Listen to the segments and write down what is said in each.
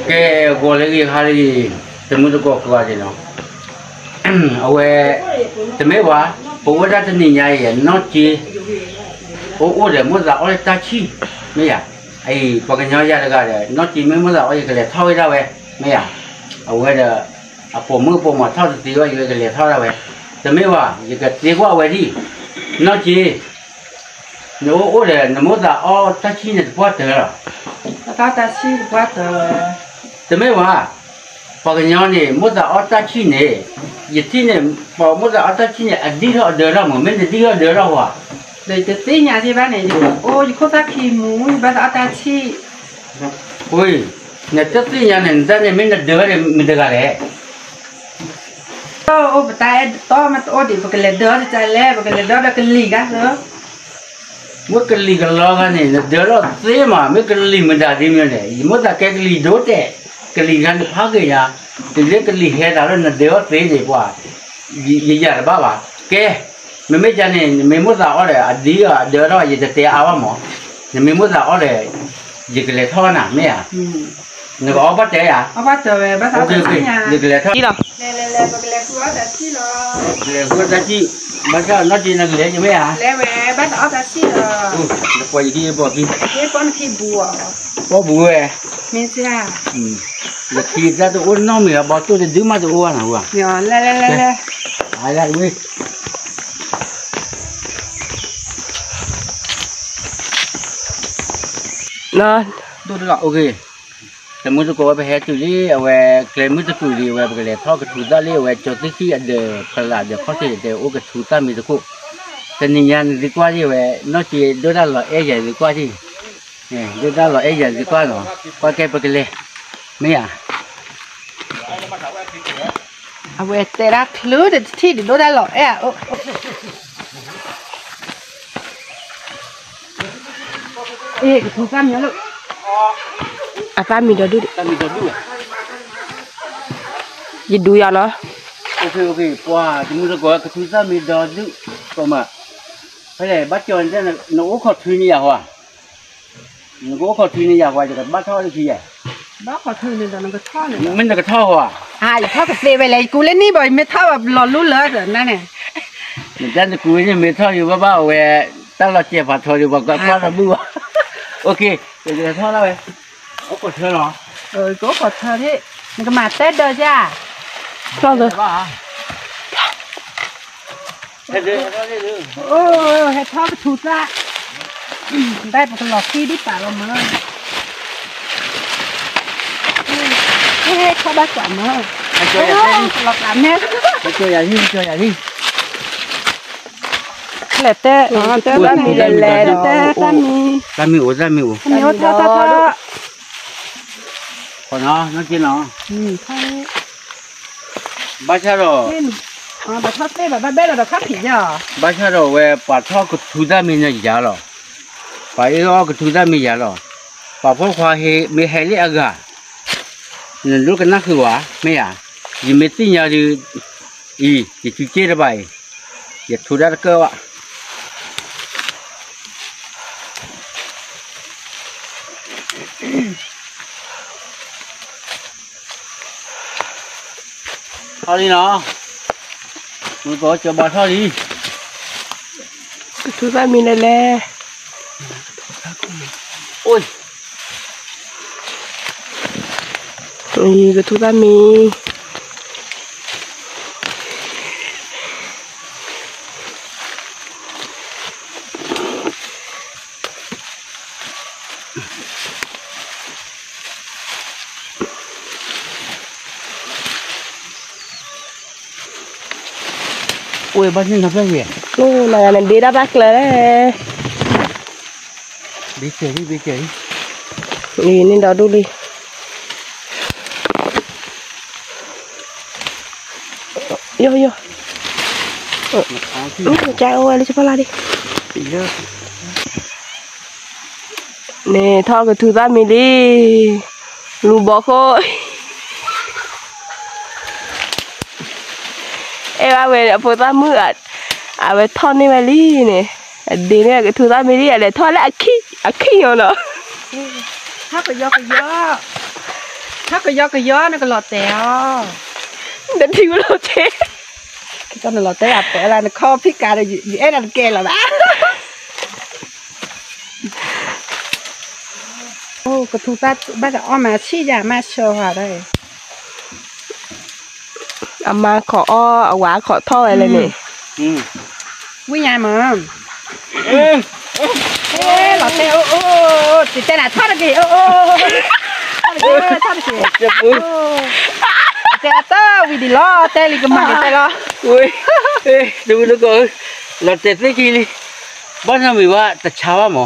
cái gọi là cái hari thì muốn được có cái gì nó ở thì mấy quá bố ra thì nhìn nhảy nó chỉ ô để muốn dạo ở ta chi mấy à ai có cái nhỏ ra được rồi nó chỉ mới muốn dạo ở cái này thôi ra về mấy à ở là bố mưa mà thôi thì cái này thôi ra về thì mấy quá cái đi qua về đi nó chỉ nếu ô để nó muốn dạo ở ta chi này quá trời rồi ta chi quá trời thì mấy quá có cái nhỏ này muốn dạo ở ta chi này giờ chi này bảo muốn dạo ở ta chi này đi họ được đâu mà mình đi họ được đâu à để cho tí nhà gì bạn này ôi có ta khi muốn bạn ta chi ôi nhà chất tí nhà này ra này mình được mình được cái ô bà ta to mà ô đi cái lề đỡ thì chạy lẹ cái lề đỡ là cái lì cả nữa mỗi cái lì cái lo cái này là đỡ lo thế mà mấy cái lì mình đã đi như này mỗi là cái lì đốt đấy cái lì cái phá cái nhà thì lấy cái lì hết đó là đỡ thế gì quá gì giờ là bà cái mình mới cho nên mình muốn dạo ở đi ở đỡ đó gì để áo mà mình muốn dạo ở gì cái lệ thon à mấy à nó có bắt đấy à bắt rồi bắt sao cái nhà gì cái lệ thon lệ cái lệ cua đã chi rồi lệ cua đã chi bắt sao nó chỉ là lệ như mấy à lệ về bắt ở đã chi rồi nó quay kia bỏ kia cái con khi bùa có bùa à mình sẽ là khi ra tôi uống nó mình bỏ tôi để giữ mà tôi uống hả nhở lệ ai ra đi nó tôi được okแต่มื้อตะโกไปหาจุลีเอาไว้เกลมื้อตะกุลีไว้ก็เลยทอก็ถูตาลีไว้จอติขี้เดพลาเดเขาสิเดโอก็ถูตามีตะกุแต่นี่ยันดีกว่าที่ไว้นอกจากโดดาลอเอใหญ่ดีกว่าที่เนี่ยโดดาลอเอใหญ่ดีกว่าเนาะก็แกไปกันเลยไม่อ่ะเอาไว้แต่ละคลื่นที่โดดาลอเอ๊ะเอ๊ะถูกซ้ำเยอะลูกapa mi dah duduk jadi dulu ya no ok qua thì mua có cái thứ ra mi đó dữ còn mà phải để bắt cho nên nó khó thuy như vậy nó khó thuy như vậy thì bắt thao được gì vậy đó khó thuy nên là nó cái thao này mình là cái thao à thao cái xe về lại cú lên đi bởi mới thaoแบบหล่อลุ้นเลยrồiนั่นnày mình đang cú như mình thaoอยู่บ้าๆเว้ยตั้งเราเจ็บผัดทออยู่บอกก็ทอดละบัวโอเคเดี๋ยวทอดแล้วเว้ยcó cột thơ nó có cột thơ thế mình có mà tết đâu cha cho rồi ôi hết thao cái thụt ra đây một cái lọ khi đi tả vào mà hết thao bát quả mà lọ làm nhé chơi vậy đi lẹ tê tê ba mi lẹ tê ta mi ủ thao còn nó kia nó ba cha rồi bà thao tê bà bé là bà khát thịt nhở ba cha rồi về bà thao cái thứ ra mình là giá rồi phải lo cái thứ ra mình giá rồi bà phong khoa hệ mình hệ lấy agà nên lúc cái nátคือวะไม่อ่ะยิ่งไม่ตีเนี่ยthì chú chơi ra bài thì thu ra cơ ạ thôi đi nó mình có cho bà thôi đi cái thứ ba mình lẹ ôi cái thứ ba mình ôi bao nhiêu nó ra về ô là mình đi đáp bácเลยđi chơi đi nên đó đi vô cha ơi lấy cho ba đi nè thao cái thứ ba mình đi lù bỏ khôi em à về phụ ta mưa à về thon đi mà đi nè đi nè cái thứ ta mình đi để thon lại khi nhiều nữa thác cái gió ถ้าก็ย่อนั่นก็หลอดแต่เดินทิ้งเราเจ๊ ตอนนั้นหลอดแต่แต่อะไรนะข้อพิการอยู่เอ็นั่นเกลหรอบ้าโอ้กระทู้บ้านจะอ้อมาชี้ยามาโชว์ได้เอามาขอเอาหวาขอท่ออะไรนี่วิ่งยังมั้งหลอดแต่โอ้จิตใจน่ะทอดกี่โอ้ทอดกี่เจ็บปุ๊บเจ้าเต้าวิดีโอเต้ลิกมาเต้ล้ออุ้ยดูก่อนเราเต้ที่กี่นี่บ้านเรามีว่าแต่เช้าหมอ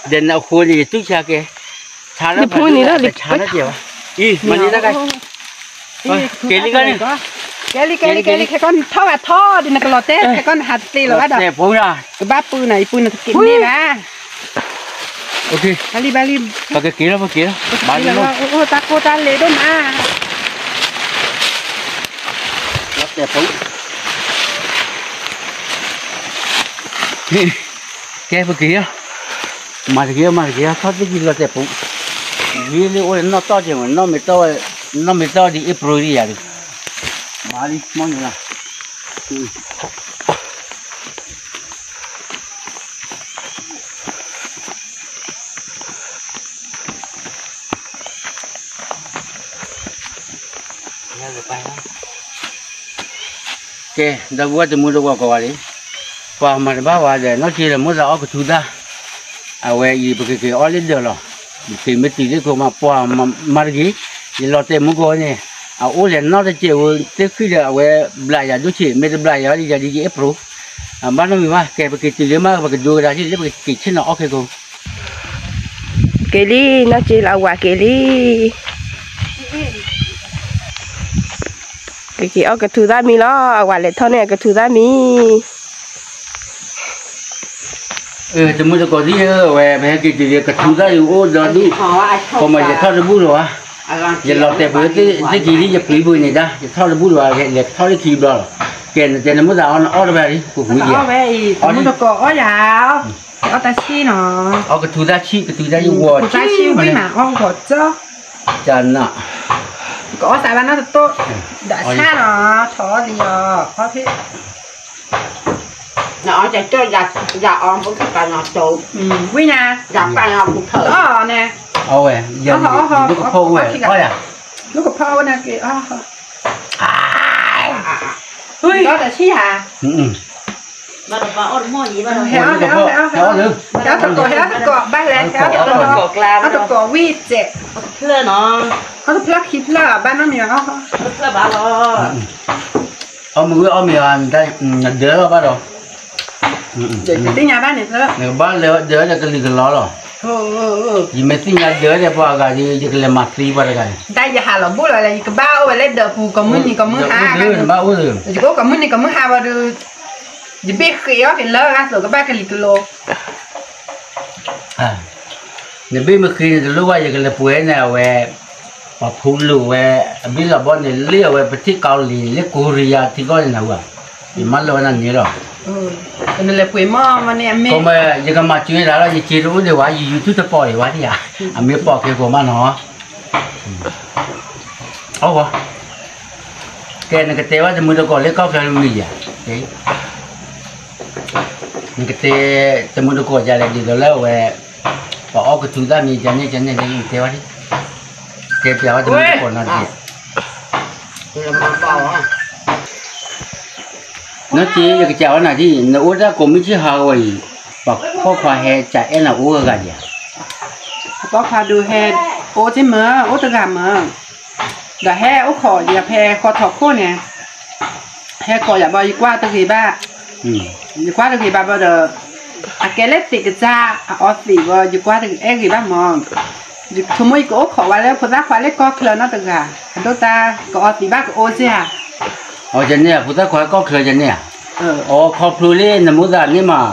เดินเอาคนอยู่ตุ้งชาเกชาแล้วพูดนี่แล้วชาแล้วเดียวอีมันนี่ได้ไงเกลี่กันนี่เกลี่แค่ก้อนท่อดินักหลอดเต้แค่ก้อนหัดตีหรอวะเด้อผมนะบ้าปืนไหนปืนกินนี่นะโอเคบาลีปากกี่แล้วบาลีแล้วโอ้ตาโกตาเลยด้วยมาแล้วแต่ผมแกปากกี่อ่ะมากี่ทอดไปกินแล้วแต่ผมวิ่งเลยโอ้ยน้อต่อจังน้อไม่ต่อดิอีโปรดีอย่างมาดิมองอยู่นะโอเคเดี๋ยวว่าจะมุ่งตัวก่อนเลยพอมาบ้านว่าเดี๋ยวน้องชีเลยมุ่งจะเอากระตุ้นได้เอาไว้ยีบกี่ออลิเดอร์หรอที่ไม่ตีเลยก็มาพอมาร์กี้ยีหลอดเต็มมุกเนี่ยเอาโอ้เลยน้องจะเจ้าเจ้าคือจะเอาไว้บลายดูชีไม่ได้บลายอะไรจะดีเอฟรูบ้านเรามีว่าแกไปกี่ตีเลยมากไปกี่ดูได้ที่เรียกไปกี่ชิ้นเอาโอเคกูเกลี่น้องชีเราว่าเกลี่กี่เอากระทูได้มีล้อว่าเล็ดเท่านี้กระทูได้มีจะมุ่งจะก่อนที่เว้ยแม่กี่ทีเดียวกระทูได้อยู่โอ้เดี๋ยวดูพอมาจะทอดระบุหรอวะจะเราแต่เพื่อที่กี่ที่จะปลีบุญนี่จ้ะจะทอดระบุหรอเด็กทอดได้กี่บอลเกณฑ์จะนำมาจะเอาอะไรดิกูคุยเดียวเอาไปมุ่งจะก่อนยาวเอาแต่ชี้เนาะเอากระทูได้ชี้กระทูได้อยู่วัวชี้วิ่งมาเอาหัวเจ้าจันน่ะcó xài bán nó thật tốt đã xa nó thó gì có thế nó chạy cho dạ om cũng cả nó trụ quý nha dạ cả nó cũng thở đó nè ôi giờ nó có phô vậy thôi à nó có phô nè kìa ui đó là xí hả mà nó bảo mua gì mà nó héo tụi cò ba lên héo tụi cò vi chết lên nó tụi plak hít là ba nó miếng là ba lo ông miếng đây đỡ rồi bắt đầu đi nhà ba này thôi nếu ba đỡ là cái gì cái lo rồi gì mấy tin nhà đỡ là bao cái gì cái là mặt gì bao cái đây giờ hà là bố là cái bao và lấy đợt phù còn muốn ha chỉ có còn muốn ha vào được chỉ biết khi đó thì lỡ ra rồi các bác cái kilo nếu biết mà khi lúc bây giờ cái là bưởi nào về mà phun lù về biết là bọn này liều về bát cao lì lấy Korea thì có gì nào vậy thì mất luôn là nhiều rồi cái này là bưởi mà nè mẹ còn mà giờ cái mặt chuyện là gì chỉรู้đượcว่า YouTube จะปล่อยไว้ที่อ่ะไม่ปล่อยcái củaมันเหรอเอาวะแกนั่นก็เตะว่าจะมือตะกอนเล็กก็แค่มีอ่ะนี่ก็เตะจะมือตะกอนจะอะไรดีแล้วเว้ยพอเอากระตุ้นได้มีจันนี่จะยิงเตะว่าดิเก็บยาว่าจะมือตะกอนนั่นเองnó chỉ cái chảo này thì nó uống ra cũng mới chỉ hao rồi và có phải hè chạy là uống cái gì có phải đưa hè uống chứ mà uống từ gà mà đã hè uống khỏi giờ hè khỏi thọc khô nè hè khỏi giờ bao nhiêu qua từ gì ba qua từ gì ba bao giờ cái lết thì cái da ở gì bao nhiêu qua từ em gì ba mòn thôi mới có uống khỏi vàoแล้วphải lấy có khờ nó từ gà đôi ta có gì ba có uống chứ à cho nên phụ trách khóa có khởi cho nên khó phù lên là muốn ra nhưng mà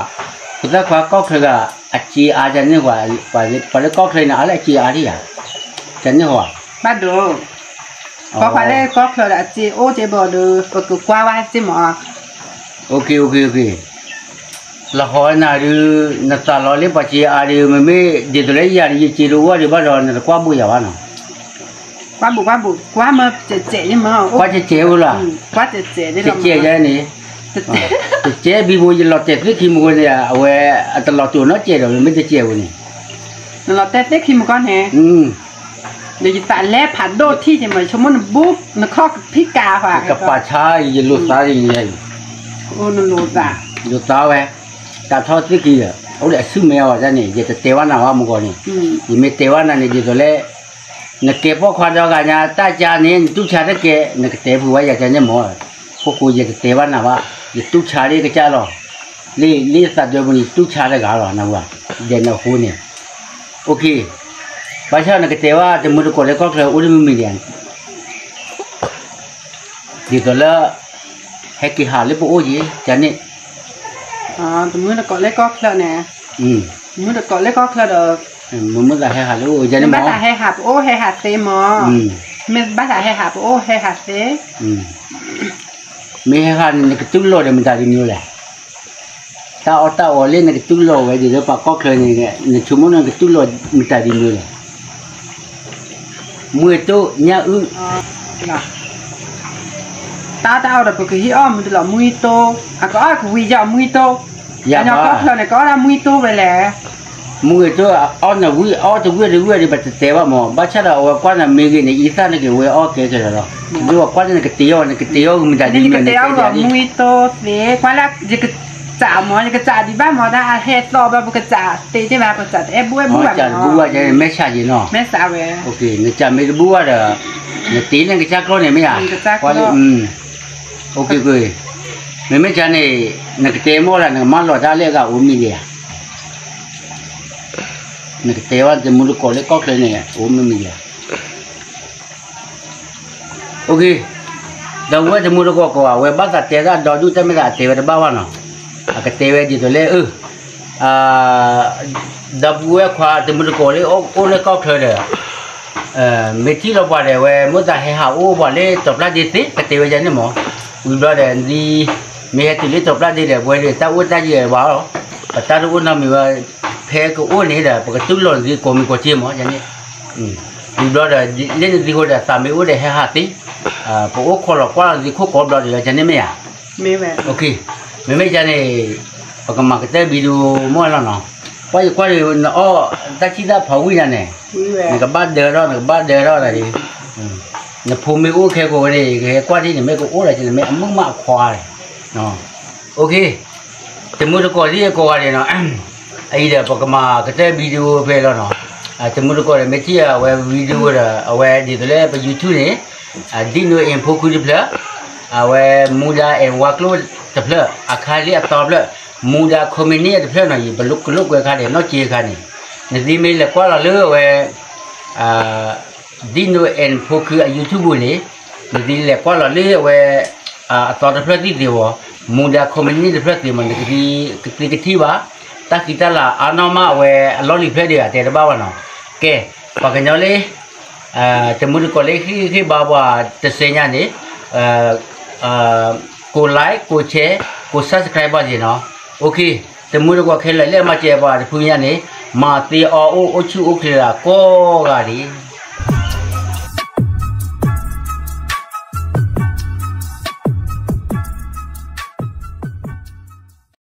phụ trách khóa có khởi là chị cho nên phải có khởi nào lại chị đi à cho nên hả bắt được có phải lấy có khởi là chị ô chị bỏ được cứ qua chứ mà ok là hỏi nào đi là ta nói lấy bà chị đi mà mới đi tới lấy gì chị đúng quá thì bắt đầu là qua buổi giờ nào quá bù quá mơ trẻ nhưng mà quá chế luôn quá trẻ đấy là chế vậy này chế bị bùi lọt chế trước khi mua này về tận lọt chuột nó chế rồi mới chế này lọt tết khi mà con hèเดี๋ยวแต่แลผัดโดดที่จะมาชมมันบุ๊บมันข้อพิกาฝ่ากับป่าช้าอย่าลุตาอย่างเงี้ยโอ้นลุตาลุตาเว้ยแต่ทอดที่กี่อ่ะเอาเดี๋ยวซื้อแมวอ่ะจ้ะนี่จะเตวันน่ะว่ามึงก่อนนี่ยังไม่เตวันน่ะนี่จะเลยนักเก็บพวกควานเรากันเนี่ยตาจานนี่ตู้ชาได้เก็บนักเตะผู้ว่าอยากจะเนี่ยหมอพวกกูอยากเตวันน่ะว่าอย่าตู้ชาได้ก็จ้าหรอลี่สัตว์เดียวมันตู้ชาได้ก็หรอนะว่าเดี๋ยวเราคู่เนี่ยโอเคบ้านเช่านักเตะว่าจะมุดกอดแล้วก็เคยอุ้ยไม่เรียนดีตัวละให้กี่หาเลยปุ๊โอ้ยจันนี่ตัวมือนักกอดแล้วก็เคยเนี่ยมือนักกอดแล้วก็เคยเด้อมือแต่ให้หาเลยโอ้ยจันนี่หมอบ้านแต่ให้หาโอ้ให้หาเซมอไม่บ้านแต่ให้หาโอ้ให้หาเซไม่ให้หานักตุ้งโลเดี๋ยวมันจะดีอยู่แหละตาเอาเล่นนักตุ้งโลไว้เดี๋ยวปากก็เคยเนี่ยในชั่วโมงนักตุ้งโลมันจะดีอยู่แหละมือโตเนี่ยตาเอาแต่ปกติอ้อมมันจะหล่อมือโตก็อ้อคุยยาวมือโตอย่างนี้ก็เราเนี่ยก็ได้มือโตไปแล้วมือโตอ้อน่ะวิ่งอ้อจะวิ่งได้แบบเตะว่าหมอบ้านฉันเอากว่าน่ะมีกี่ในอีสานนี่กี่วิ่งอ้อเก๋กันหรอดูว่าก้อนนี่ก็เตี้ยวมันจะดีมันเตี้ยวหรอมือโตเสียกว่าแล้วจะกระจ่าหมอจะกระจ่าดีบ้านหมอได้เฮ็ดต่อแบบกระจ่าตีใช่ไหมกระจ่าบัวจะไม่ใช่จีน่ะไม่สาวเลยโอเคเนี่ยจะไม่บัวเด้อเนี่ยตีนั่นกระจ่าก็เนี่ยไม่อ่ะว่าโอเคกูไม่ใช่เนี่ยกเตะหมดแล้วเนี่ยมาหลอดได้เลยก็อุ้มนี่เลยเนี่ยกเตะว่าจะมุดกอดเลยก็เลยเนี่ยอุ้มนี่เลยโอเคเดี๋ยวว่าจะมุดกอดก็ว่าเว้ยบ้านตัดเตะได้ดอดูจะไม่ได้เตะไปบ้านว่าเนาะกเตะไว้ดีตัวเลยดับเว้ยขวาจะมุดกอดเลยโอ้เลยก็เลยไม่ที่เราบอกเลยเว้ยมุดแต่ให้หาโอ้บอกเลยจบแล้วดีสิกเตะไว้ยังเนี่ยหมอวิบลาเดนดีมีเหตุลิตรปลาดีเดบวยเดตาอุตาจีว่าตาอุนามีว่าเพก็อุนี่เดปกติลอนดีก็มีก็ชิมอ๋ออย่างนี้วิบลาเดเล่นดีก็เดสามีอุเดให้หาติพวกคนละกว่าดีคู่กอบลาเดอย่างนี้ไม่อ่ะไม่แม่โอเคไม่จะเนี่ยปกติมาก็จะวิดีโอมั่วแล้วเนาะกว่าอ๋อตาชีดาพาวิญญาณเนี่ยนี่ก็บ้านเดอร์แล้วนี่บ้านเดอร์แล้วอะไรเนี่ยภูมิโอเคกูเลยกว่าที่เนี่ยไม่กูโอ้อะไรจะไม่มึงมาควายเนาะโอเคแต่มุดก่อนที่จะกูอะไรเนาะไอ้เดี๋ยวพอกมาก็จะวิดีโอไปแล้วเนาะแต่มุดก่อนไม่ที่เอาไว้วิดีโอเอาไว้ดีตัวเล็กไปยูทูบเนี่ยดิโนเอ็มพวกคุณดิเพลเอาไว้มูดาเอ็มวักโลดิเพลอาคาเรียตอบเลยมูดาคอมมิเนียดิเพลหน่อยบรรลุกไว้ค่ะเดี๋ยวนอกจีค่ะนี่ในที่มีเล็กกว่าเราเลือกไว้ดิโนเอ็นพวกคือยูทูบนี่ดีเล็กกว่าเราเลือกไว้ตอนเพลที่เดียวมูดาคอมมินี่เพลที่มันคือที่ว่าตาคิดละอันนั้นมาไว้ลอลิเพลเดียแต่บ้าวันเนาะแกปากกันยาวเลยแต่มุดก็เลยคือบ้าว่าจะเสียนี่กดไลค์กดแชร์กด subscribe บ้างจีเนาะโอเคแต่มุดก็แค่เลยมาเจอบ้าพูดอย่างนี้มาตีโอชูโอเคละก็กาดี